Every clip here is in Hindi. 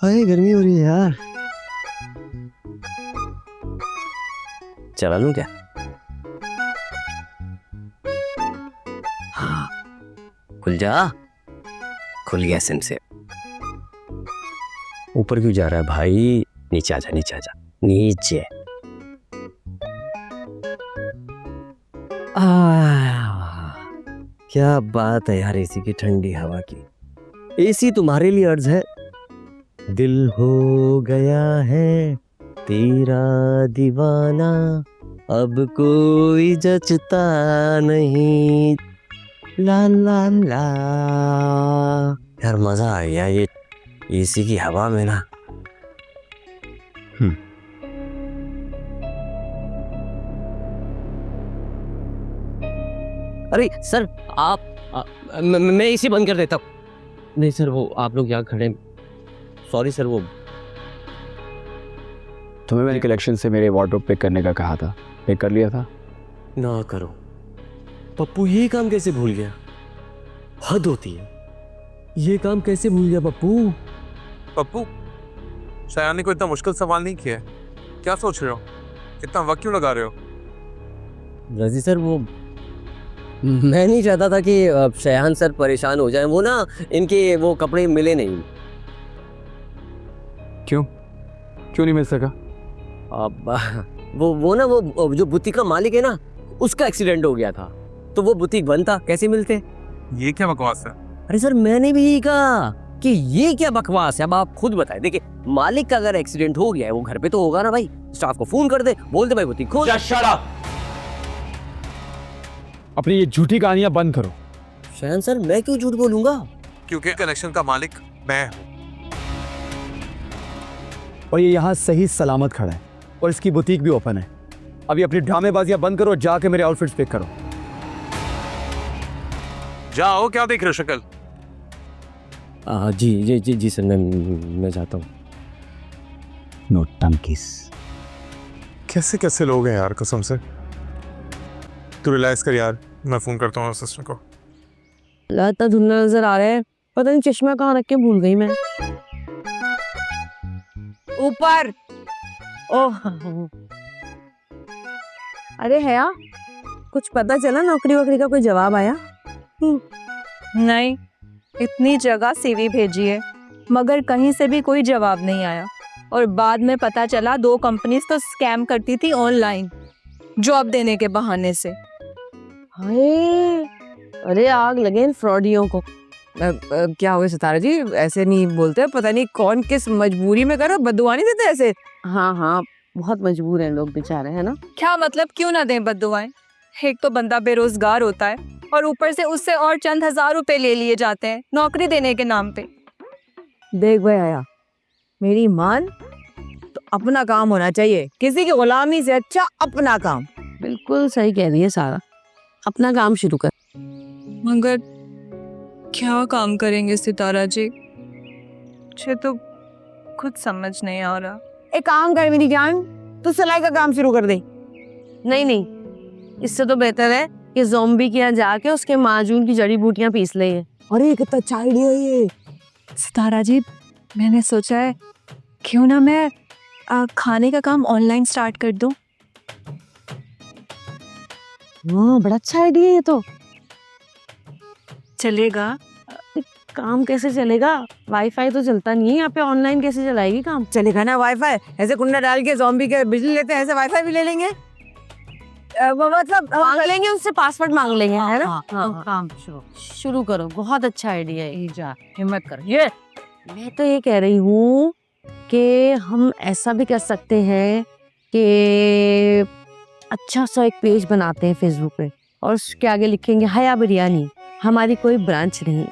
हाय गर्मी हो रही है यार। चला लूं क्या? हाँ, खुल जा। खुल गया सिम से। ऊपर क्यों जा रहा है भाई? नीचे आजा, नीचे आजा, नीचे। क्या बात है यार, एसी की ठंडी हवा की। एसी तुम्हारे लिए अर्ज है। दिल हो गया है तेरा दीवाना, अब कोई जचता नहीं। ला ला ला। यार मजा आ गया ये एसी की हवा में ना। अरे सर मैं एसी बंद कर देता हूँ। नहीं सर, वो आप लोग यहाँ खड़े। Sorry sir. वो तुम्हें मैंने कलेक्शन से मेरे वार्डरोब पिक करने का कहा था, पिक कर लिया था? ना करो पप्पू, ये काम कैसे भूल गया? हद होती है। ये काम कैसे भूल गया पप्पू? पप्पू, शायान ने कोई इतना मुश्किल सवाल नहीं किया है। क्या सोच रहे हो? इतना वक्त क्यों लगा रहे हो? रजी सर, वो मैं नहीं चाहता था कि शयान सर परेशान हो जाएं। वो ना, इनके वो कपड़े मिले नहीं। क्यों नहीं मिल सका? अब वो ना, वो जो बुटीक का मालिक है ना, उसका एक्सीडेंट हो गया था, तो वो बुटीक बंद था, कैसे मिलते? ये क्या बकवास है? अरे सर, मैंने भी यही कहा कि ये क्या बकवास है। अब आप खुद बताएं। देखिए, मालिक का अगर एक्सीडेंट हो गया है, वो घर पे तो होगा ना भाई। स्टाफ को फोन कर दे, बोल दे भाई बुटीक खोल। अपनी ये झूठी कहानियां बंद करो। शयान सर, मैं क्यों झूठ बोलूंगा? क्योंकि कनेक्शन का मालिक मैं हूँ। और ये यहाँ सही सलामत खड़ा है और इसकी बुटीक भी ओपन है। अभी अपनी ड्रामेबाजियां बंद करो और जाके मेरे आउटफिट्स पिक करो। जाओ, क्या देख रहे हो शक्ल? जी जी जी जी सर, मैं जाता हूँ। नो टंकीस। कैसे कैसे लोग हैं यार, कसम से। तू रिलैक्स कर यार, मैं फोन करता हूँ असिस्टेंट को। इतना धुंधला नजर आ रहा है, पता नहीं चश्मा कहाँ रख के भूल गई मैं। ऊपर। ओह, अरे हया, कुछ पता चला? नौकरी वोकरी का कोई जवाब आया? नहीं, इतनी जगह सीवी भेजी है मगर कहीं से भी कोई जवाब नहीं आया। और बाद में पता चला 2 कंपनीज तो स्कैम करती थी ऑनलाइन जॉब देने के बहाने से। हाय, अरे आग लगे इन फ्रॉडियों को। क्या हुआ सितारा जी? ऐसे नहीं बोलते, पता नहीं कौन किस मजबूरी में करो, बद्दुआ नहीं देते ऐसे। हाँ हाँ, बहुत मजबूर हैं लोग बेचारे, है ना? क्या मतलब, क्यों ना दें बद्दुआएं? एक तो बंदा बेरोजगार होता है और ऊपर से उससे और चंद हजार रुपए ले लिए जाते हैं नौकरी देने के नाम पे। देख भाई आया, मेरी मान तो अपना काम होना चाहिए, किसी की गुलामी से अच्छा अपना काम। बिल्कुल सही कह रही है सारा, अपना काम शुरू कर। मगर क्या काम करेंगे सितारा जी? मुझे तो खुद समझ नहीं आ रहा। एक काम कर मेरी जान, तू सिलाई का काम शुरू कर दे। नहीं, इससे तो बेहतर है कि ज़ॉम्बी के यहाँ जाके उसके माजून की जड़ी बूटियां पीस ले। अरे कितना अच्छा आइडिया है ये। सितारा जी, मैंने सोचा है क्यों ना मैं खाने का काम ऑनलाइन स्टार्ट कर दूं। हाँ, बड़ा अच्छा आइडिया है ये तो। चलेगा? काम कैसे चलेगा? वाईफाई तो चलता नहीं है यहाँ पे, ऑनलाइन कैसे चलाएगी काम? चलेगा ना वाईफाई? ऐसे कुंडा डाल के ज़ॉम्बी के बिजली लेते हैं, ऐसे वाईफाई भी ले लेंगे। वो मतलब मांग लेंगे उससे, पासवर्ड मांग लेंगे, है ना? हाँ, काम शुरू करो, बहुत अच्छा आइडिया है। जा, हिम्मत कर। ये मैं तो ये कह रही हूँ कि हम ऐसा भी कर सकते हैं कि अच्छा सा एक पेज बनाते हैं फेसबुक पे और उसके आगे लिखेंगे हया बिरयानी, हमारी कोई ब्रांच नहीं।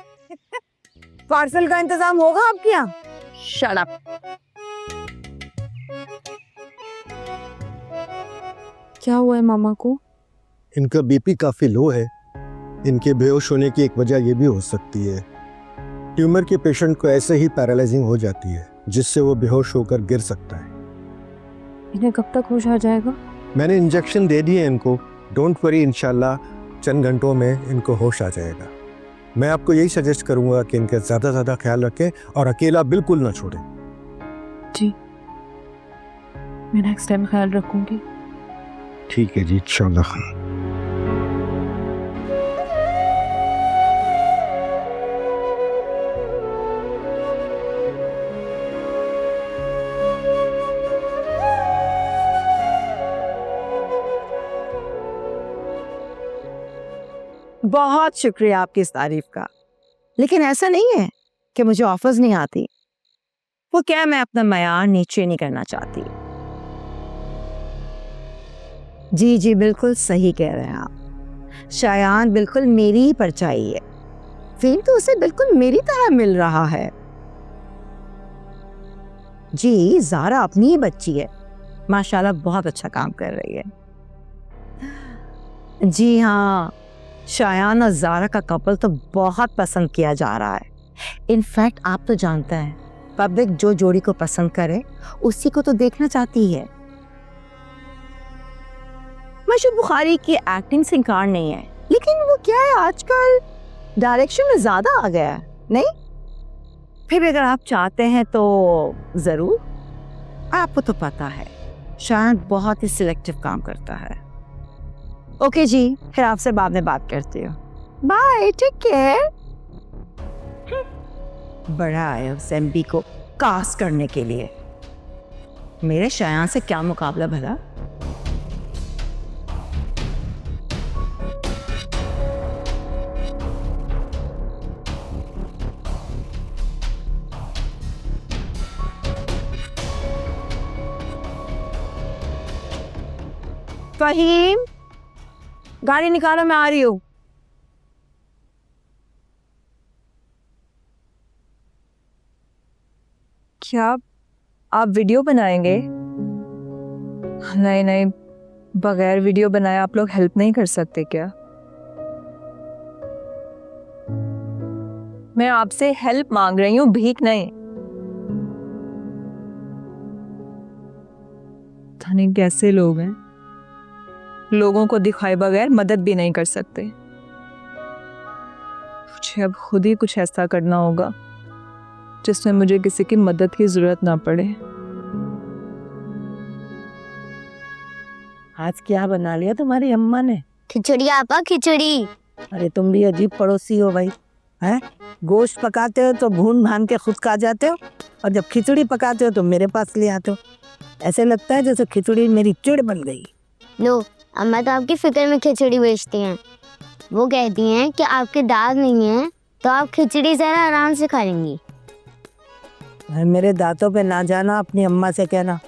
पार्सल का इंतजाम होगा आपके यहाँ? Shut up. क्या हुआ है मामा को? इनका बीपी काफी लो है। इनके बेहोश होने की एक वजह यह भी हो सकती है, ट्यूमर के पेशेंट को ऐसे ही पैरालाइजिंग हो जाती है जिससे वो बेहोश होकर गिर सकता है। इन्हें कब तक होश आ जाएगा? मैंने इंजेक्शन दे दिए इनको, डोंट वरी, इंशाल्लाह चंद घंटों में इनको होश आ जाएगा। मैं आपको यही सजेस्ट करूंगा कि इनका ज़्यादा ख्याल रखें और अकेला बिल्कुल ना छोड़ें। जी, मैं नेक्स्ट टाइम ख्याल रखूंगी। ठीक है जी, इंशाल्लाह। बहुत शुक्रिया आपकी इस तारीफ का, लेकिन ऐसा नहीं है कि मुझे ऑफर्स नहीं आती। वो क्या, मैं अपना मयार नीचे नहीं करना चाहती। जी जी, बिल्कुल सही कह रहे हैं आप। शायान बिल्कुल मेरी ही परछाई है। फेम तो उसे बिल्कुल मेरी तरह मिल रहा है। जी, ज़ारा अपनी ही बच्ची है, माशाल्लाह बहुत अच्छा काम कर रही है। जी हाँ, शायान और ज़ारा का कपल तो बहुत पसंद किया जा रहा है। इनफैक्ट आप तो जानते हैं, पब्लिक जो जोड़ी को पसंद करे उसी को तो देखना चाहती है। मशहूर बुखारी की एक्टिंग से इनकार नहीं है, लेकिन वो क्या है, आजकल डायरेक्शन में ज्यादा आ गया है। नहीं, फिर भी अगर आप चाहते हैं तो जरूर। आपको तो पता है शायद बहुत ही सिलेक्टिव काम करता है। ओके जी, फिर आपसे बाद में बात करती हूँ। Bye, take care. बड़ा आया उस एमपी को कास्ट करने के लिए। मेरे शायान से क्या मुकाबला भला। फहीम, गाड़ी निकालो, मैं आ रही हूँ। क्या आप वीडियो बनाएंगे? नहीं नहीं, बगैर वीडियो बनाए आप लोग हेल्प नहीं कर सकते क्या? मैं आपसे हेल्प मांग रही हूँ, भीख नहीं। पता नहीं कैसे लोग हैं, लोगों को दिखाए बगैर मदद भी नहीं कर सकते। मुझे अब खुद ही कुछ ऐसा करना होगा जिसमें मुझे किसी की मदद की जरूरत ना पड़े। आज क्या बना लिया तुम्हारी अम्मा ने? खिचड़ी आपा, खिचड़ी। अरे तुम भी अजीब पड़ोसी हो भाई। हैं, गोश्त पकाते हो तो भून भान के खुद खा जाते हो, और जब खिचड़ी पकाते हो तो मेरे पास ले आते हो। ऐसे लगता है जैसे खिचड़ी मेरी चिड़ बन गई। लो, अम्मा तो आपकी फिक्र में खिचड़ी बेचती हैं। वो कहती हैं कि आपके दांत नहीं है तो आप खिचड़ी जरा आराम से खा लेंगी। मेरे दांतों पे ना जाना, अपनी अम्मा से कहना।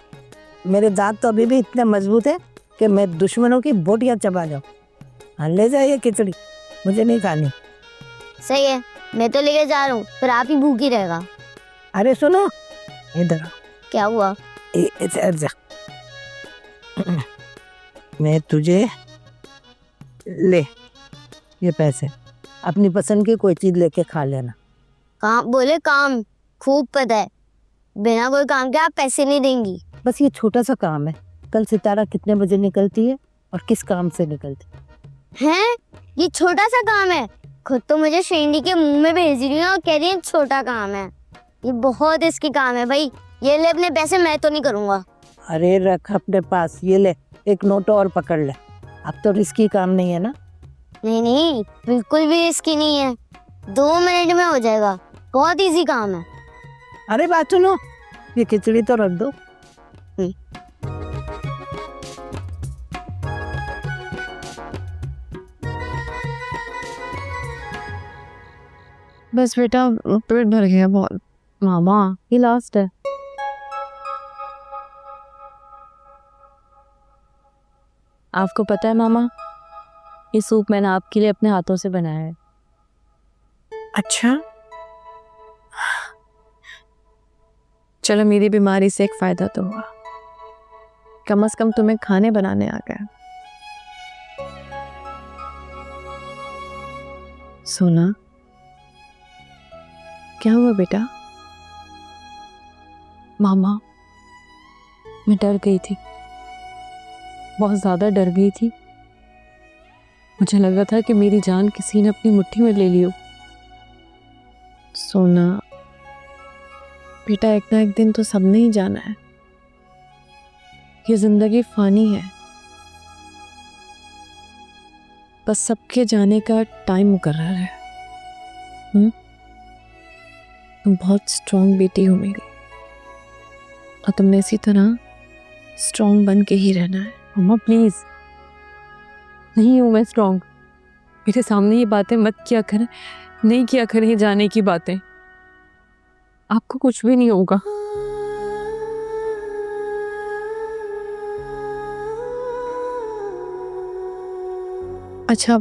मेरे दांत तो अभी भी इतने मजबूत है कि मैं दुश्मनों की बोटियां चबा जाऊं। हाँ, ले जाइए खिचड़ी, मुझे नहीं खानी। सही है, मैं तो लेके जा रहा हूँ, फिर आप ही भूखी रहेगा। अरे सुनो, इधर आओ। क्या हुआ? इधर जा। मैं तुझे ले ये पैसे, अपनी पसंद की कोई चीज लेके खा लेना। काम बोले काम, खूब पता है। बिना कोई काम के आप पैसे नहीं देंगी। बस ये छोटा सा काम है। कल सितारा कितने बजे निकलती है और किस काम से निकलती हैं? ये छोटा सा काम है? खुद तो मुझे शेंडी के मुंह में भेज रही है और कह रही है छोटा काम है। ये बहुत इसकी काम है भाई। ये ले अपने पैसे, मैं तो नहीं करूँगा। अरे रख अपने पास, ये ले एक नोट और पकड़ ले। अब तो रिस्की काम नहीं है ना? नहीं नहीं, बिल्कुल भी इसकी नहीं है। 2 मिनट में हो जाएगा, बहुत इजी काम है। अरे बात सुनो, ये खिचड़ी तो रख दो। बस बेटा, पेट भर गया बहुत। मामा, ये लास्ट है। आपको पता है मामा, ये सूप मैंने आपके लिए अपने हाथों से बनाया है। अच्छा, चलो, मेरी बीमारी से एक फायदा तो हुआ। कम से कम तुम्हें खाने बनाने आ गया। सोना, क्या हुआ बेटा? मामा, मैं डर गई थी, बहुत ज़्यादा डर गई थी। मुझे लगा था कि मेरी जान किसी ने अपनी मुट्ठी में ले ली हो। सोना, बेटा एक ना एक दिन तो सबने ही जाना है। ये जिंदगी फानी है, बस सबके जाने का टाइम मुकर्रर है। तुम बहुत स्ट्रांग बेटी हो मेरी, और तुमने इसी तरह स्ट्रांग बन के ही रहना है। मम्मा प्लीज, नहीं हूं मैं स्ट्रांग। मेरे सामने ये बातें मत किया करें, नहीं किया करें ये जाने की बातें। आपको कुछ भी नहीं होगा। अच्छा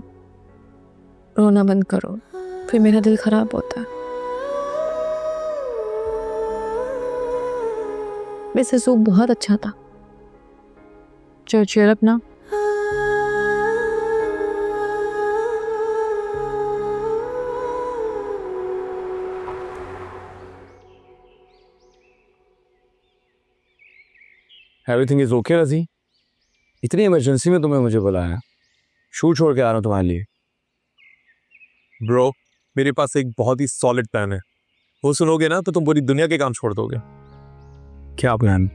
रोना बंद करो, फिर मेरा दिल खराब होता है। वैसे सूप बहुत अच्छा था। चेयर अपना। एवरीथिंग इज ओके रजी? इतनी इमरजेंसी में तुम्हें मुझे बुलाया, शूट छोड़ के आ रहा हूँ तुम्हारे लिए। ब्रो, मेरे पास एक बहुत ही सॉलिड प्लान है, वो सुनोगे ना तो तुम पूरी दुनिया के काम छोड़ दोगे। क्या प्लान?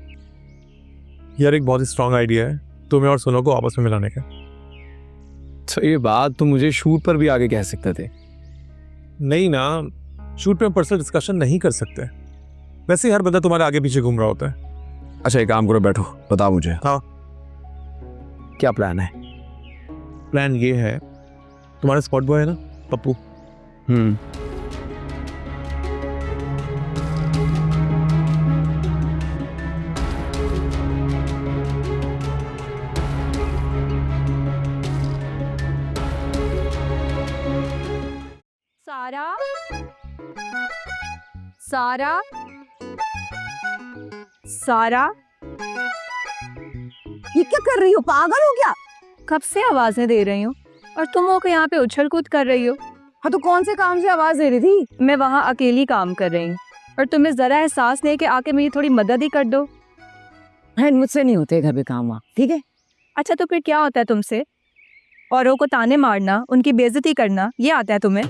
यार एक बहुत ही स्ट्रांग आइडिया है तुम्हें और सुनो को आपस में मिलाने का। तो ये बात तुम मुझे शूट पर भी आगे कह सकते थे। नहीं ना, शूट पे हम पर्सनल डिस्कशन नहीं कर सकते। वैसे हर बंदा तुम्हारे आगे पीछे घूम रहा होता है। अच्छा एक काम करो, बैठो, बताओ मुझे। हाँ। क्या प्लान है? प्लान ये है, तुम्हारा स्पॉट बॉय है ना पप्पू, सारा, सारा, सारा, ये क्या कर रही हो, पागल हो क्या? कब से आवाजें दे रही हूँ और तुम हो के यहाँ पे उछल कूद कर रही हो। हाँ तो कौन से काम से आवाज दे रही थी? मैं वहाँ अकेली काम कर रही हूँ और तुम्हें जरा एहसास नहीं कि आके मेरी थोड़ी मदद ही कर दो। मुझसे नहीं होते घर पे काम वहाँ, ठीक है? अच्छा तो फिर क्या होता है तुमसे? औरों को ताने मारना, उनकी बेइज्जती करना, ये आता है तुम्हें?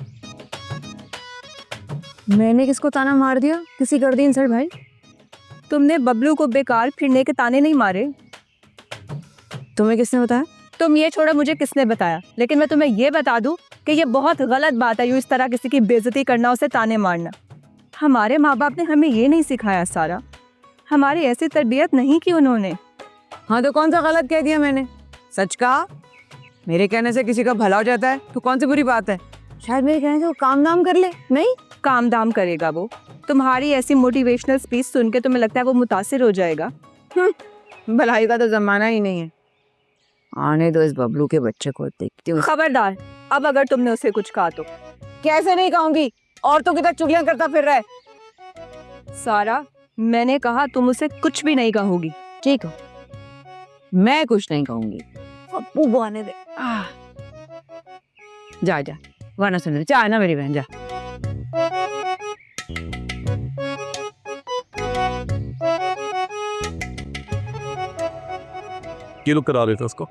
मैंने किसको ताना मार दिया? किसी कर दी इंसल्ट भाई? तुमने बबलू को बेकार फिरने के ताने नहीं मारे। तुम्हें किसने बताया? तुम ये छोड़ो मुझे किसने बताया, लेकिन मैं तुम्हें ये बता दूं कि ये बहुत गलत बात है यूँ इस तरह किसी की बेइज्जती करना, उसे ताने मारना। हमारे माँ बाप ने हमें ये नहीं सिखाया सारा, हमारी ऐसी तरबियत नहीं की उन्होंने। हाँ तो कौन सा गलत कह दिया मैंने? सच कहा, मेरे कहने से किसी का भला हो जाता है तो कौन सी बुरी बात है? शायद मेरे कहने से वो काम दाम कर ले। नहीं काम दाम करेगा वो? तुम्हारी ऐसी मोटिवेशनल स्पीच सुन के तुम्हें लगता है वो मुतासिर हो जाएगा? भलाई का तो जमाना ही नहीं है। आने दो इस बबलू के बच्चे को, देखती हूँ। खबरदार, अब अगर तुमने उसे कुछ कहा तो। कैसे नहीं कहूंगी, औरतों की तरह चुगलियां करता फिर रहा है। सारा, मैंने कहा तुम उसे कुछ भी नहीं कहोगी। ठीक हो, मैं कुछ नहीं कहूंगी। पप्पू को आने दे। जा जा, वरना सुन चाह ना मेरी बहन, जा। ये लोग करा देते उसको,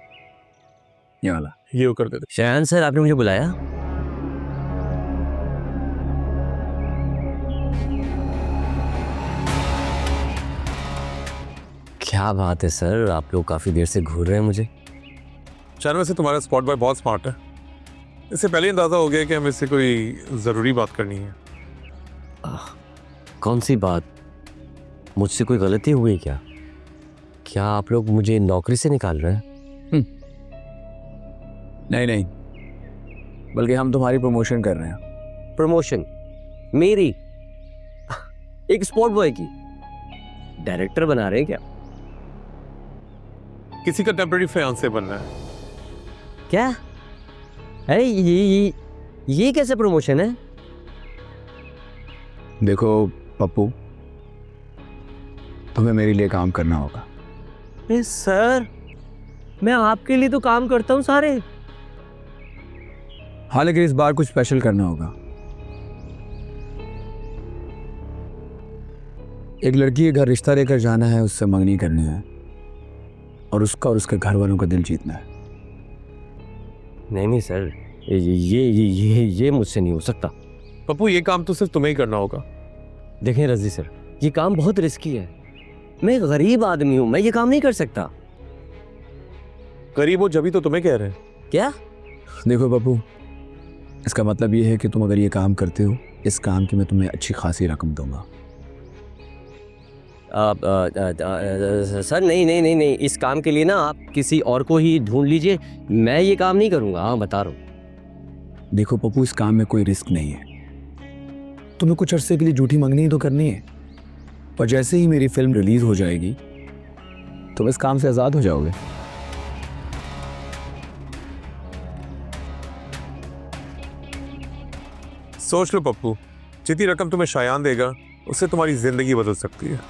ये वाला। ये वो कर देते। शयान सर आपने मुझे बुलाया? क्या बात है सर, आप लोग काफी देर से घूर रहे हैं मुझे। चैनल में से तुम्हारा स्पॉट बॉय बहुत स्मार्ट है, इससे पहले अंदाजा हो गया कि हमें इससे कोई ज़रूरी बात करनी है। कौन सी बात? मुझसे कोई गलती हुई क्या? क्या आप लोग मुझे नौकरी से निकाल रहे हैं? नहीं नहीं, बल्कि हम तुम्हारी प्रमोशन कर रहे हैं। प्रमोशन? मेरी? एक स्पॉट बॉय की? डायरेक्टर बना रहे हैं क्या? किसी का टेम्पररी फियांसे बनना है। क्या? अरे ये कैसे प्रमोशन है? देखो पप्पू, तुम्हें मेरे लिए काम करना होगा। अरे सर, मैं आपके लिए तो काम करता हूँ सारे। हाँ लेकिन इस बार कुछ स्पेशल करना होगा। एक लड़की के घर रिश्ता लेकर जाना है, उससे मंगनी करनी है और उसका और उसके घर वालों का दिल जीतना है। नहीं सर, ये मुझसे नहीं हो सकता। पप्पू ये काम तो सिर्फ तुम्हें ही करना होगा। देखें रजी सर, ये काम बहुत रिस्की है। मैं गरीब आदमी हूँ, मैं ये काम नहीं कर सकता। गरीब हो जभी तो तुम्हें कह रहे हैं। क्या? देखो पप्पू, इसका मतलब ये है कि तुम अगर ये काम करते हो, इस काम की मैं तुम्हें अच्छी खासी रकम दूंगा। सर नहीं नहीं नहीं नहीं, इस काम के लिए ना आप किसी और को ही ढूंढ लीजिए, मैं ये काम नहीं करूँगा। हाँ बता रहा हूँ। देखो पप्पू, इस काम में कोई रिस्क नहीं है। तुम्हें कुछ अरसे के लिए झूठी मंगनी ही तो करनी है, और जैसे ही मेरी फिल्म रिलीज हो जाएगी तुम इस काम से आज़ाद हो जाओगे। सोच लो पप्पू, जितनी रकम तुम्हें शायान देगा उससे तुम्हारी जिंदगी बदल सकती है।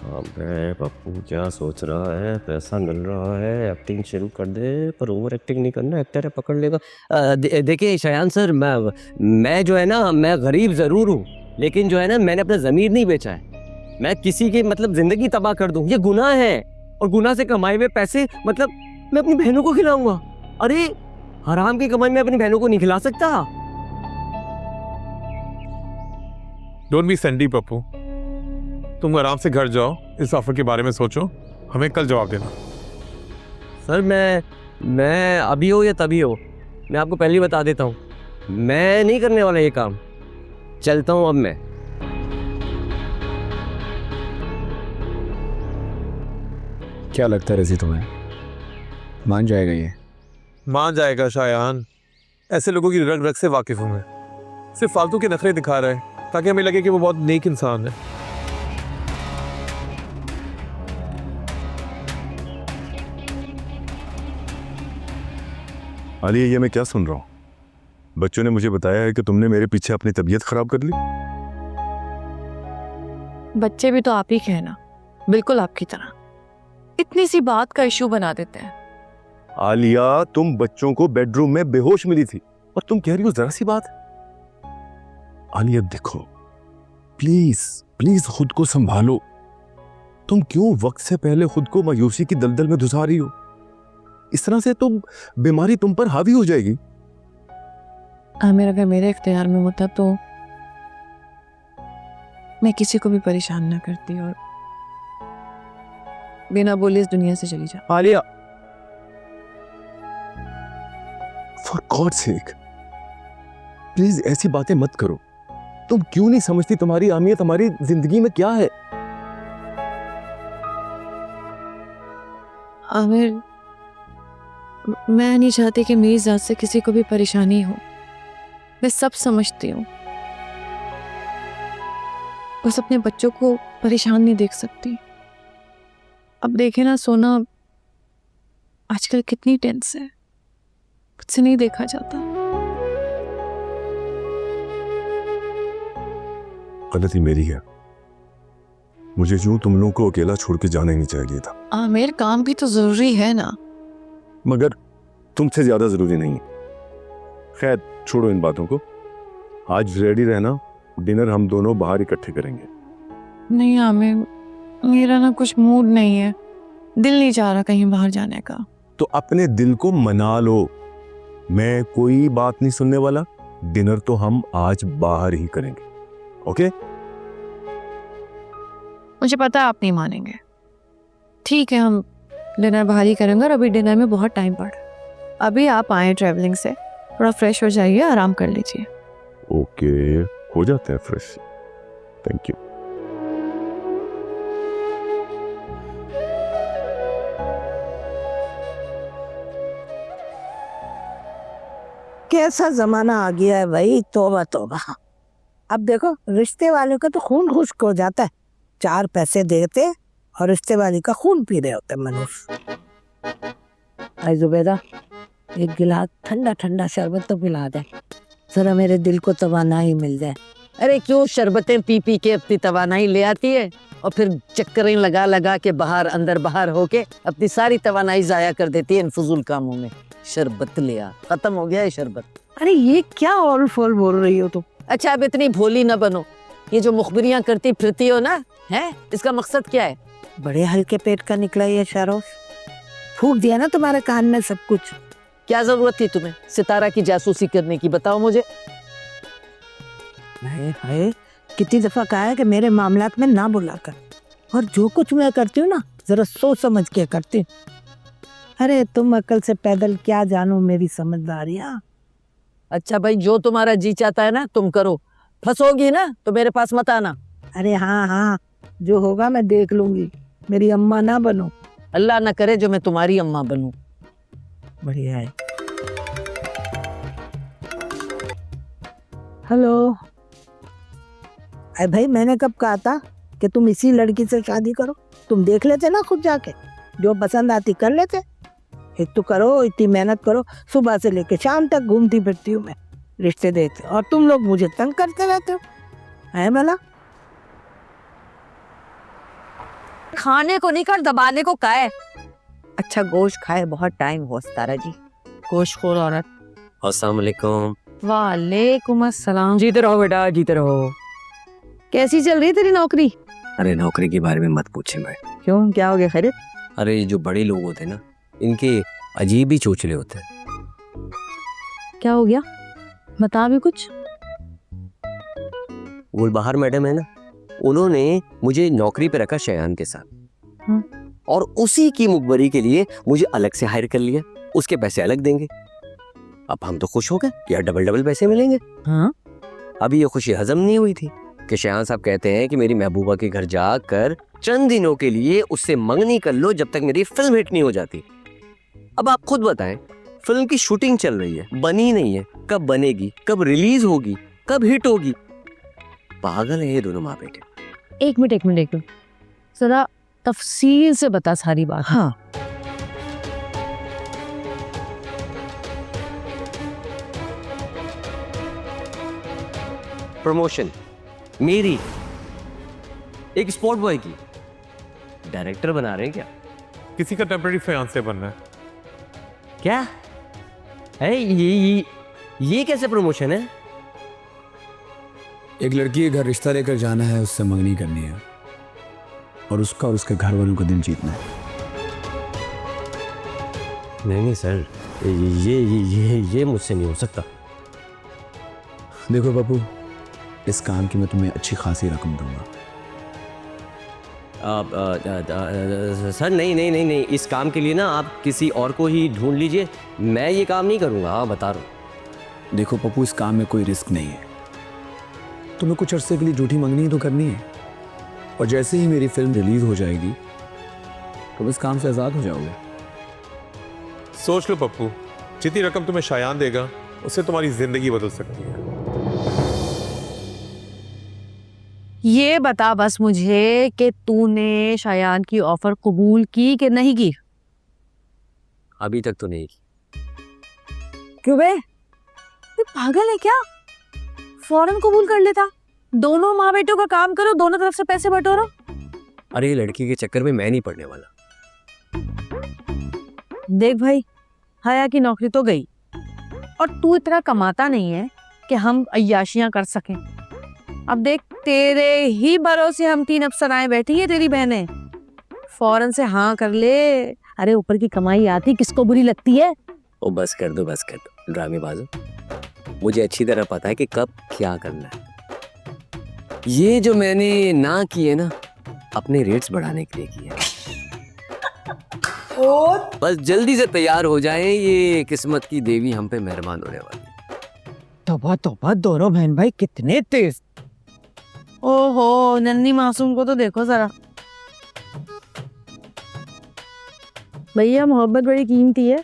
अबे पप्पू क्या सोच रहा है? पैसा मिल रहा है, एक्टिंग शुरू कर दे, पर ओवर एक्टिंग नहीं करना, एक्टर है पकड़ लेगा। देखिए शायान सर, मैं जो है ना, मैं गरीब ज़रूर हूँ, लेकिन जो है ना, मैंने अपना ज़मीर नहीं बेचा है। मैं किसी की मतलब ज़िंदगी तबाह कर दूँ, ये गुनाह है, और गुनाह से कमाए हुए पैसे मतलब मैं अपनी बहनों को खिलाऊंगा। अरे हराम की कमाई में अपनी बहनों को नहीं खिला सकता। डोंट बी सेंडी पप्पू, तुम आराम से घर जाओ, इस ऑफर के बारे में सोचो, हमें कल जवाब देना। सर मैं अभी हो या तभी हो, मैं आपको पहले ही बता देता हूँ, मैं नहीं करने वाला ये काम। चलता हूँ अब मैं। क्या लगता है रजी तुम्हें, मान जाएगा ये? मान जाएगा शायान, ऐसे लोगों की रग रग से वाकिफ हूं मैं। सिर्फ फालतू के नखरे दिखा रहा है ताकि हमें लगे कि वो बहुत नेक इंसान है। आलिया, ये मैं क्या सुन रहा हूँ? बच्चों ने मुझे बताया है कि तुमने मेरे पीछे अपनी तबीयत खराब कर ली। बच्चे भी तो आप ही के हैं ना, बिल्कुल आपकी तरह। इतनी सी बात का इशू बना देते हैं। आलिया, तुम बच्चों को बेडरूम में बेहोश मिली थी और तुम कह रही हो जरा सी बात। आलिया देखो, प्लीज प्लीज खुद को संभालो। तुम क्यों वक्त से पहले खुद को मायूसी की दलदल में धुसा रही हो? इस तरह से तो बीमारी तुम पर हावी हो जाएगी। आमिर, अगर मेरे इख्तियार में होता तो मैं किसी को भी परेशान ना करती और बिना बोले इस दुनिया से चली जाती। Alia, for God sake please ऐसी बातें मत करो। तुम क्यों नहीं समझती तुम्हारी अहमियत हमारी जिंदगी में क्या है? आमिर, मैं नहीं चाहती कि मेरी जात से किसी को भी परेशानी हो। मैं सब समझती हूँ, बस अपने बच्चों को परेशान नहीं देख सकती। अब देखे ना सोना आजकल कितनी टेंस है, मुझसे नहीं देखा जाता। गलती मेरी है, मुझे यूं तुम लोगों को अकेला छोड़ के जाना ही नहीं चाहिए था। आमिर, काम भी तो जरूरी है ना। मगर तुमसे ज्यादा जरूरी नहीं है। खैर छोड़ो इन बातों को, आज रेडी रहना, डिनर हम दोनों बाहर इकट्ठे करेंगे। नहीं आमिर, मेरा ना कुछ मूड नहीं है, दिल नहीं चाह रहा कहीं बाहर जाने का। तो अपने दिल को मना लो, मैं कोई बात नहीं सुनने वाला। डिनर तो हम आज बाहर ही करेंगे, ओके? मुझे पता है आप नहीं मानेंगे। ठीक है, हम डिनर बाहर ही करेंगे और अभी डिनर में बहुत टाइम पड़ा। अभी आप आए ट्रैवलिंग से, थोड़ा फ्रेश हो जाइए, आराम कर लीजिए। ओके, हो जाते हैं फ्रेश। Thank you. कैसा जमाना आ गया है भाई, तौबा तौबा। अब देखो, रिश्ते वाले का तो खून खुश्क हो जाता है, 4 पैसे देते और रिश्ते वाले का खून पी रहे होते मनुष्य। आई जुबैदा, एक गिलास ठंडा ठंडा शरबत तो पिला दे, जरा मेरे दिल को तवानाई मिल जाए। अरे क्यों शरबतें पी पी के अपनी तवानाई ले आती है और फिर चक्करें लगा लगा के बाहर अंदर बाहर होके अपनी सारी तवानाई जाया कर देती है इन फजूल कामों में। शरबत लिया, खत्म हो गया है शरबत। अरे ये क्या ऑल फोल बोल रही हो तुम? अच्छा अब इतनी भोली ना बनो, ये जो मुखबिरियां करती फिरती हो ना, है इसका मकसद क्या है? बड़े हल्के पेट का निकला ये शारोश, फूंक दिया ना तुम्हारे कान में सब कुछ। क्या जरूरत थी तुम्हें सितारा की जासूसी करने की, बताओ मुझे। हाय हाय, कितनी दफा कहा है कि मेरे मामलात में ना बुला कर, और जो कुछ मैं करती हूँ ना जरा सोच समझ के करती हूँ। अरे तुम अकल से पैदल क्या जानो मेरी समझदारियाँ। अच्छा भाई, जो तुम्हारा जी चाहता है ना तुम करो, फंसोगी ना तो मेरे पास मत आना। अरे हाँ हाँ, जो होगा मैं देख लूंगी, मेरी अम्मा ना बनो। अल्लाह ना करे जो मैं तुम्हारी अम्मा बनूं। बढ़िया है। हेलो। अरे भाई, मैंने कब कहा था कि तुम इसी लड़की से शादी करो? तुम देख लेते ना खुद जाके, जो पसंद आती कर लेते। एक तो करो, इतनी मेहनत करो, सुबह से लेके शाम तक घूमती फिरती हूँ मैं रिश्ते देते, और तुम लोग मुझे तंग करते रहते हो, है भला? खाने को नहीं कर दबाने को का है। अच्छा गोश्त खाए बहुत टाइम हो तारा जी। गोश्तखोर औरत। अस्सलाम वालेकुम। वालेकुम अस्सलाम। जीते रहो बेटा, जीते रहो। कैसी चल रही है तेरी नौकरी? अरे नौकरी के बारे में मत पूछे मैं। क्यों, क्या हो गया? खैरियत? अरे ये जो बड़े लोग होते हैं ना, इनके अजीब ही चोचले होते हैं। क्या हो गया, बता भी कुछ। गुलबहार मैडम है ना, उन्होंने मुझे नौकरी पे रखा शयान के साथ, और उसी की मुखबरी के लिए मुझे अलग से हायर कर लिया। उसके पैसे अलग देंगे। अब हम तो खुश हो गए, यार डबल डबल पैसे मिलेंगे। हाँ? अभी ये खुशी हजम नहीं हुई थी कि शयान साहब कहते हैं कि मेरी महबूबा के घर जाकर चंद दिनों के लिए उससे मंगनी कर लो जब तक मेरी फिल्म हिट नहीं हो जाती। अब आप खुद बताएं, फिल्म की शूटिंग चल रही है, बनी नहीं है, कब बनेगी, कब रिलीज होगी, कब हिट होगी? पागल है ये दोनों माँ बेटे। एक मिनट, जरा तफसील से बता सारी बात। हाँ, प्रमोशन मेरी, एक स्पोर्ट बॉय की, डायरेक्टर बना रहे हैं क्या? किसी का टेम्पररी फियांसे बनना है। क्या है ये कैसे प्रमोशन है? एक लड़की के घर रिश्ता लेकर जाना है, उससे मंगनी करनी है, और उसका और उसके घर वालों का दिल जीतना है। नहीं सर, ये मुझसे नहीं हो सकता। देखो पप्पू, इस काम की मैं तुम्हें अच्छी खासी रकम दूंगा। सर नहीं, इस काम के लिए ना आप किसी और को ही ढूंढ लीजिए, मैं ये काम नहीं करूँगा। हाँ बता रहा हूँ। देखो पप्पू, इस काम में कोई रिस्क नहीं है। तुम्हें कुछ अरसे के लिए झूठी मंगनी ही तो करनी है, और जैसे ही मेरी फिल्म रिलीज हो जाएगी तुम इस काम से आज़ाद हो जाओगे। सोच लो पप्पू, जितनी रकम तुम्हें शायान देगा उससे तुम्हारी जिंदगी बदल सकती है। ये बता बस मुझे कि तूने शायान की ऑफर कबूल की कि नहीं की? अभी तक तो नहीं। क्यों बे, तू पागल है क्या? फौरन कबूल कर लेता। दोनों माँ बेटों का काम करो, दोनों तरफ से पैसे बटोरो। अरे ये लड़की के चक्कर में मैं नहीं पड़ने वाला। देख भाई, हया की नौकरी तो गई, और तू इतना कमाता नहीं है कि हम अय्याशियां कर सकें। अब देख, तेरे ही भरोसे हम 3 अफसराएं बैठी है, तेरी बहनें। फौरन से हाँ कर ले। अरे ऊपर की कमाई आती किसको बुरी लगती है? ओ बस कर दो ड्रामेबाजो। मुझे अच्छी तरह पता है कि कब क्या करना है। ये जो मैंने ना की है ना, अपने रेट्स बढ़ाने के लिए की है। बस जल्दी से तैयार हो जाएं, ये किस्मत की देवी हम पे मेहरबान होने वाली। तौबा, दोनों बहन भाई कितने तेज। ओहो, नन्ही मासूम को तो देखो जरा। भैया, मोहब्बत बड़ी कीमती है,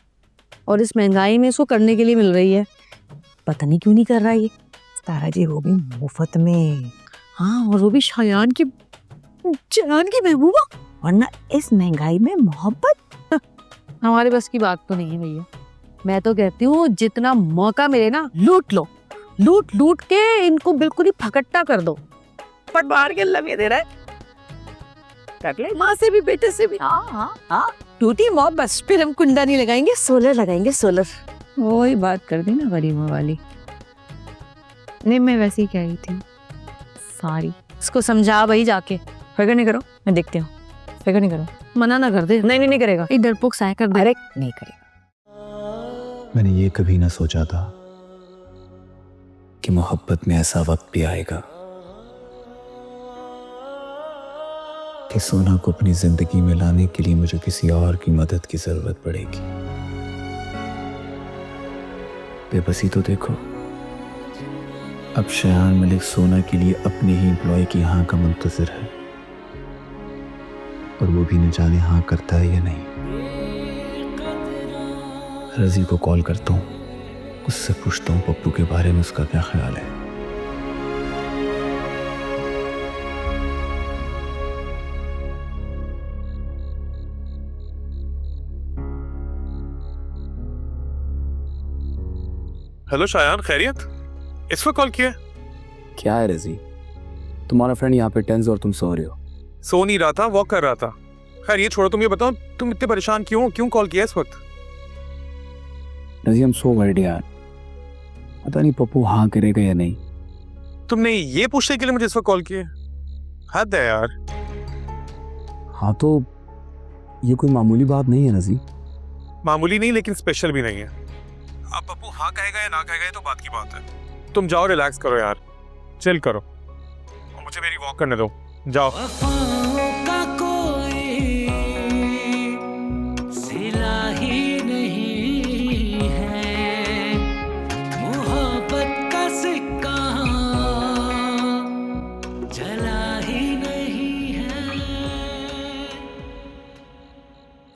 और इस महंगाई में इसको करने के लिए मिल रही है। पता नहीं क्यों नहीं कर रहा ये। तारा जी, वो भी मुफ्त में। हाँ, और वो भी शायान की जान की महबूबा। वरना इस महंगाई में मोहब्बत हमारे बस की बात तो नहीं है भैया। मैं तो कहती हूँ जितना मौका मिले ना लूट लो, लूट के इनको बिल्कुल ही फकट्टा कर दो। पट बाहर के लगे दे रहा है। माँ से भी बेटे से भी। हाँ, टूटी मौत बस। फिर हम कुंडा नहीं लगाएंगे, सोलर लगाएंगे, सोलर। वही बात कर दी ना गरीबों वाली। नहीं, मैं वैसे ही कह रही थी। सारी इसको समझा भाई जाके। फिक्र नहीं करो, मैं देखती हूँ। फिक्र नहीं करो। मना ना कर दे। नहीं करेगा। ये डरपोक साय कर दे। अरे नहीं करेगा। मैंने ये कभी ना सोचा था कि मोहब्बत में ऐसा वक्त भी आएगा कि सोना को अपनी जिंदगी में लाने के लिए मुझे किसी और की मदद की जरूरत पड़ेगी। बेबसी तो देखो, अब शयान मलिक सोना के लिए अपने ही एम्प्लॉय की हाँ का मुंतजिर है, और वो भी न जाने हाँ करता है या नहीं। रजी को कॉल करता हूँ, उससे पूछता हूँ पप्पू के बारे में उसका क्या ख्याल है। हेलो शायान, खैरियत? इस वक्त कॉल किया? क्या है रजी, तुम्हारा फ्रेंड यहाँ पे टेंस और तुम सो रहे हो। सो नहीं रहा था, वॉक कर रहा था। खैर ये छोड़ो, तुम ये बताओ तुम इतने परेशान क्यों कॉल किया इस वक्त? रजी हम सो वर्ड यार, पता नहीं पप्पू हाँ करेगा या नहीं। तुमने ये पूछने के लिए मुझे इस वक्त कॉल किया? हद है यार। हाँ तो ये कोई मामूली बात नहीं है रजी। मामूली नहीं लेकिन स्पेशल भी नहीं है। अब पप्पू हाँ कहेगा या ना कहेगा ये तो बात की बात है। तुम जाओ, रिलैक्स करो यार, चिल करो और मुझे मेरी वॉक करने दो। जाओ।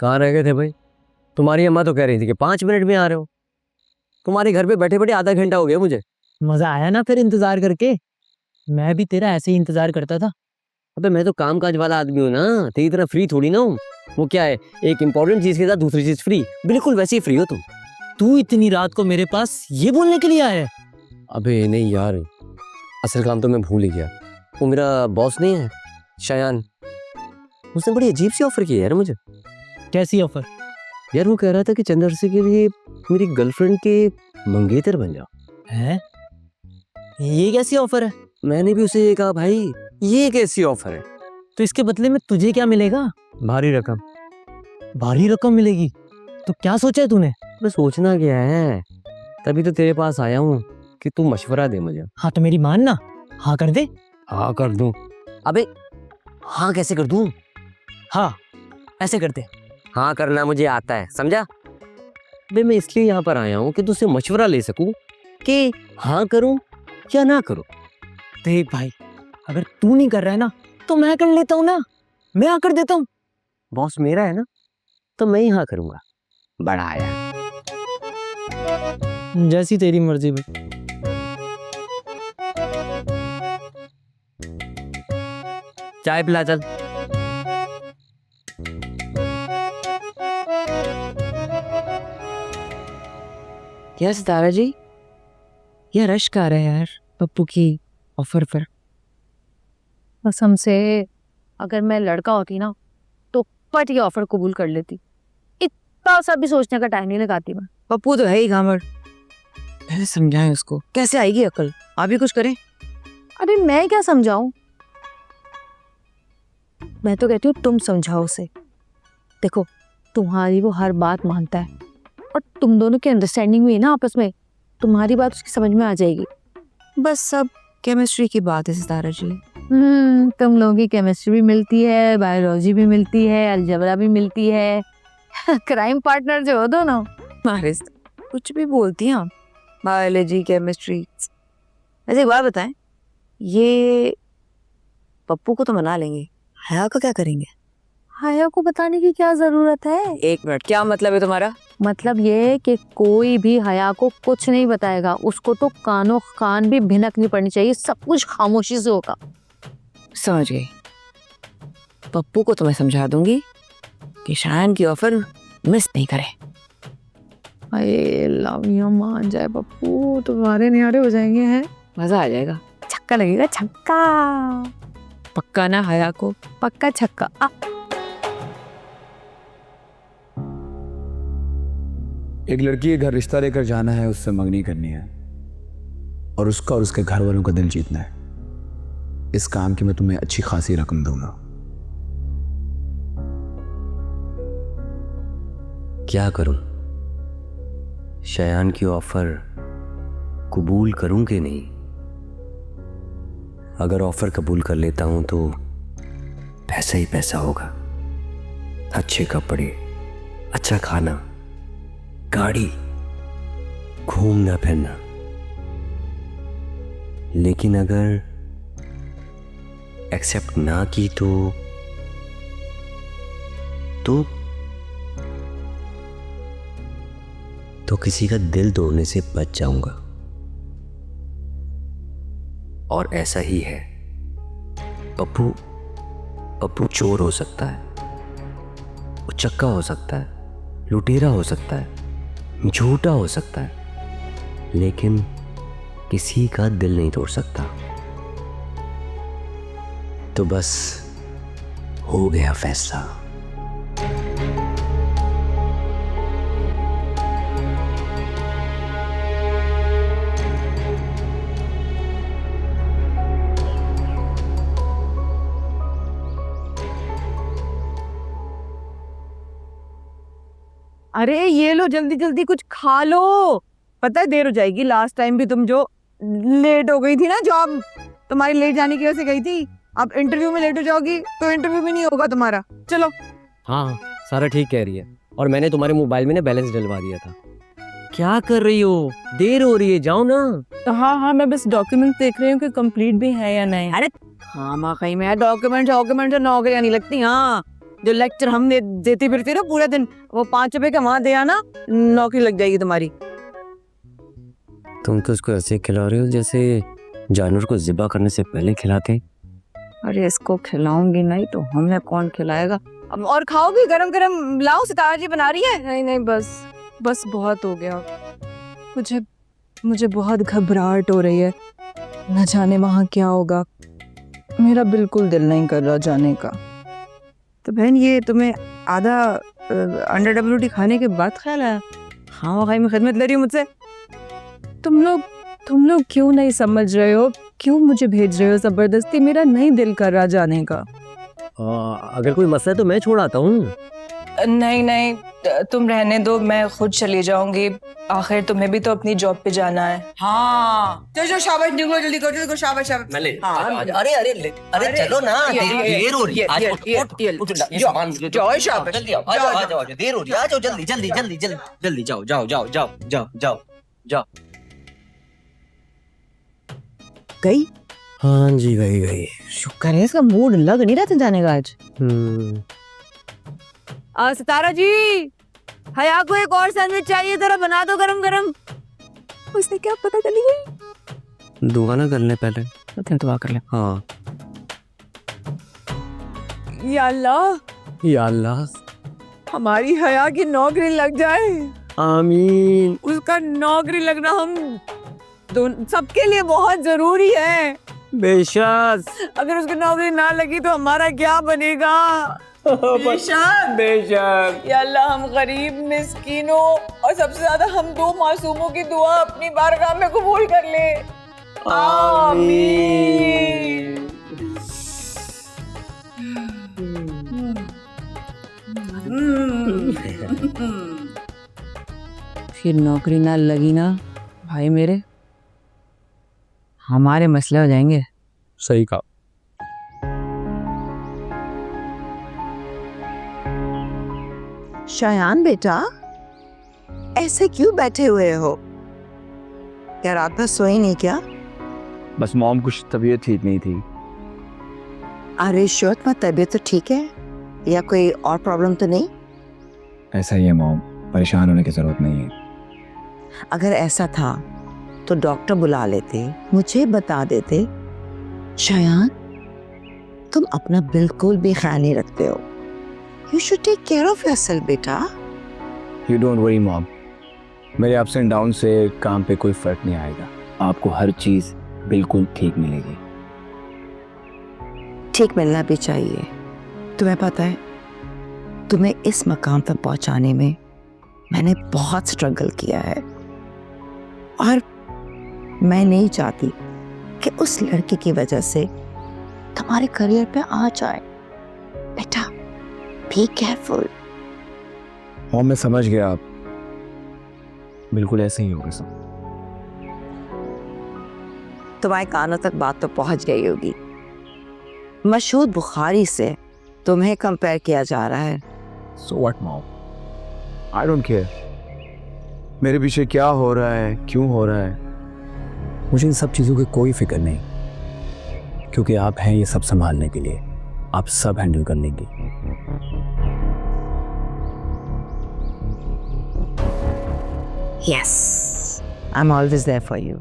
कहाँ रह गए थे भाई? तुम्हारी अम्मा तो कह रही थी कि 5 मिनट में आ रहे हो। तुम्हारे घर पे बैठे बैठे आधा घंटा हो गया मुझे। मजा आया ना फिर इंतजार करके? मैं भी तेरा ऐसे ही इंतजार करता था। अबे मैं तो काम काज वाला आदमी हूँ ना, तेरी तरह फ्री थोड़ी ना हूँ। वो क्या है, एक इंपॉर्टेंट चीज के साथ दूसरी चीज फ्री, बिल्कुल वैसे ही फ्री हो तुम। तू इतनी रात को मेरे पास ये बोलने के लिए आया है? अबे नहीं यार, असल काम तो मैं भूल ही गया। वो मेरा बॉस नहीं है शयान, उसने बड़ी अजीब सी ऑफर की है यार मुझे। कैसी ऑफर? यार वो कह रहा था कि चंद अरसे के लिए मेरी गर्लफ्रेंड के मंगेतर बन जाओ। है? ये कैसी ऑफर है? मैंने भी उसे ये कहा, भाई ये कैसी ऑफर है? तो इसके बदले में तुझे क्या मिलेगा? भारी रकम। भारी रकम मिलेगी? तो क्या सोचा है तूने? मैं सोचना क्या है, तभी तो तेरे पास आया हूँ कि तू मशवरा दे मुझे। हाँ तो मेरी मान ना, हाँ कर दे। हाँ कर दूं? अबे हाँ कैसे कर दूं? हाँ ऐसे करते। हाँ करना मुझे आता है, समझा? बे मैं इसलिए यहाँ पर आया हूँ कि तुझसे मशवरा ले सकूं कि हाँ करूं या ना करूं। देख भाई, अगर तू नहीं कर रहा है ना तो मैं कर लेता हूँ ना, मैं हाँ कर देता हूँ। बॉस मेरा है ना, तो मैं ही हाँ करूंगा। बड़ा आया। जैसी तेरी मर्जी भाई। चाय पिला चल। क्या सितारा जी, ये रश्क आ रहा है यार पप्पू की ऑफर पर। कसम से अगर मैं लड़का होती ना तो पट ये ऑफर कबूल कर लेती। इतना सा भी सोचने का टाइम नहीं लगाती मैं। पप्पू तो है ही घामड़, पहले समझाएं उसको, कैसे आएगी अकल? आप भी कुछ करें। अरे मैं क्या समझाऊं, मैं तो कहती हूँ तुम समझाओ उसे। देखो तुम्हारी वो हर बात मानता है और तुम दोनों की अंडरस्टैंडिंग हुई ना आपस में, तुम्हारी बात उसकी समझ में आ जाएगी। बस सब केमिस्ट्री की बात है सितारा जी। तुम लोगों की केमिस्ट्री भी मिलती है, बायोलॉजी भी मिलती है, अलजबरा भी मिलती है। क्राइम पार्टनर जो हो दोनों। मारिस कुछ भी बोलती हैं आप, बायोलॉजी केमिस्ट्री। वैसे एक बात बताएं, ये पप्पू को तो मना लेंगे, हया को क्या करेंगे? हाया को बताने की क्या जरूरत है? 1 मिनट, क्या मतलब है तुम्हारा? मतलब ये कि कोई भी हया को कुछ नहीं बताएगा, उसको तो कानों कान भी भिनक नहीं पड़नी चाहिए, सब कुछ खामोशी से होगा। समझ गई। पप्पू को तो मैं समझा दूंगी कि शायन की ऑफर मिस नहीं करे। अरे लामिया मान जाए पप्पू, तुम्हारे नियारे हो जाएंगे हैं। मजा आ जाएगा, छक्का लगेगा, छक्का। पक्का ना हया को? पक्का छक्का। एक लड़की के घर रिश्ता लेकर जाना है, उससे मंगनी करनी है और उसका और उसके घर वालों का दिल जीतना है। इस काम की मैं तुम्हें अच्छी खासी रकम दूंगा। क्या करूं? शयान की ऑफर कबूल करूं कि नहीं? अगर ऑफर कबूल कर लेता हूं तो पैसा ही पैसा होगा, अच्छे कपड़े, अच्छा खाना, गाड़ी, घूमना फिरना। लेकिन अगर एक्सेप्ट ना की तो किसी का दिल तोड़ने से बच जाऊंगा। और ऐसा ही है। पप्पू चोर हो सकता है, उचक्का हो सकता है, लुटेरा हो सकता है, झूठा हो सकता है, लेकिन किसी का दिल नहीं तोड़ सकता। तो बस हो गया फैसला। अरे ये लो, जल्दी जल्दी कुछ खा लो, पता है देर हो जाएगी। लास्ट टाइम भी तुम जो लेट हो गई थी ना, जॉब तुम्हारी लेट जाने की वजह से गई थी, अब इंटरव्यू में लेट हो जाओगी तो इंटरव्यू भी नहीं होगा तुम्हारा। चलो। हाँ, सारा ठीक कह रही है। और मैंने तुम्हारे मोबाइल में ना बैलेंस डलवा दिया था। क्या कर रही हो? देर हो रही है, जाओ ना। हाँ, मैं बस डॉक्यूमेंट देख रही हूँ कि कंप्लीट भी है या नहीं। अरे हाँ माँ, कहीं में डॉक्यूमेंट से नौकरियां नहीं लगती। हाँ, जो लेक्चर हम देती फिरती ना पूरे दिन, वो 5 रुपए का वहां दे आना, नौकरी लग जाएगी तुम्हारी। तुम तो उसको ऐसे खिला रहे हो जैसे जानवर को ज़िबा करने से पहले खिलाते। अरे इसको खिलाऊंगी नहीं तो हमें कौन खिलाएगा? अब और खाओगी? गरम गरम लाओ, सितारा जी बना रही है। नहीं, बस बहुत हो गया। मुझे बहुत घबराहट हो रही है, न जाने वहाँ क्या होगा। मेरा बिल्कुल दिल नहीं कर रहा जाने का। तो बहन, ये तुम्हें आधा अंडर डब्ल्यूटी खाने के बाद ख्याल आया? हाँ, वहाँ में खिदमत ले रही हो मुझसे। तुम लोग क्यों नहीं समझ रहे हो? क्यों मुझे भेज रहे हो जबरदस्ती? मेरा नहीं दिल कर रहा जाने का। अगर कोई मसला है तो मैं छोड़ आता हूँ। नहीं, तुम रहने दो, मैं खुद चली जाऊंगी। आखिर तुम्हें भी तो अपनी जॉब पे जाना है। हाँ, चलो शाबाश, निकलो जल्दी करो, शाबाश। अरे चलो ना, देर हो रही है। देर हो रही है, जल्दी जाओ। गई? हाँ जी, गई। शुक्र है, इसका मूड लग नहीं रहा था जाने का आज। सितारा जी, हया को एक और सैंडविच चाहिए, जरा बना दो गरम गरम। उसने क्या पता चली गई? दुआ ना कर ले पहले। दुआ कर ले। हाँ। या अल्लाह, हमारी हया की नौकरी लग जाए। आमीन। उसका नौकरी लगना हम सबके लिए बहुत जरूरी है। बेशक। अगर उसकी नौकरी ना लगी तो हमारा क्या बनेगा? बेशक। या अल्लाह, हम गरीब मिस्कीनों और सबसे ज्यादा हम 2 मासूमों की दुआ अपनी बारगाह में कबूल कर ले। आमीन। फिर नौकरी ना लगी ना भाई मेरे, हमारे मसले हो जाएंगे। सही कहा। शायान बेटा, ऐसे क्यों बैठे हुए हो? क्या रात भर सोई नहीं क्या? बस मॉम, कुछ तबीयत ठीक नहीं थी। अरे श्योर, तुम्हारी तबीयत तो ठीक है या कोई और प्रॉब्लम तो नहीं? ऐसा ही है मॉम, परेशान होने की जरूरत नहीं है। अगर ऐसा था तो डॉक्टर बुला लेते, मुझे बता देते। शायान, तुम अपना बिल्कुल भी ख्याल नहीं रखते हो। You should take care of yourself, बेटा। You don't worry मॉम, मेरे अप्स एंड डाउन से काम पे कोई फर्क नहीं आएगा। आपको हर चीज बिल्कुल ठीक मिलेगी। ठीक मिलना भी चाहिए। तुम्हें पता है, तुम्हें इस मकाम तक पहुंचाने में मैंने बहुत स्ट्रगल किया है, और मैं नहीं चाहती कि उस लड़के की वजह से तुम्हारे करियर पे आ जाए। बेटा, बी केयरफुल। मॉम, मैं समझ गया, आप बिल्कुल ऐसे ही होगा सब। तुम्हारे कानों तक बात तो पहुंच गई होगी। मशहूर बुखारी से तुम्हें कंपेयर किया जा रहा है। So what mom, I don't care मेरे पीछे क्या हो रहा है, क्यों हो रहा है, मुझे इन सब चीज़ों की कोई फिक्र नहीं, क्योंकि आप हैं ये सब संभालने के लिए, आप सब हैंडल कर लेंगी। Yes, I'm always there for you.